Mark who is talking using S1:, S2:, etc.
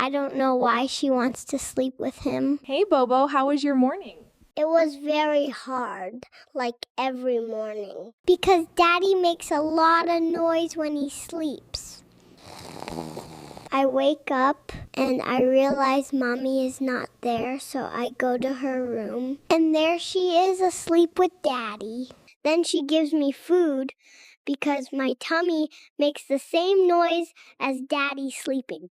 S1: I don't know why she wants to sleep with him.
S2: Hey, Bobo, how was your morning?
S1: It was very hard, like every morning. Because Daddy makes a lot of noise when he sleeps. I wake up and I realize Mommy is not there, so I go to her room. And there she is asleep with Daddy. Then she gives me food because my tummy makes the same noise as Daddy sleeping.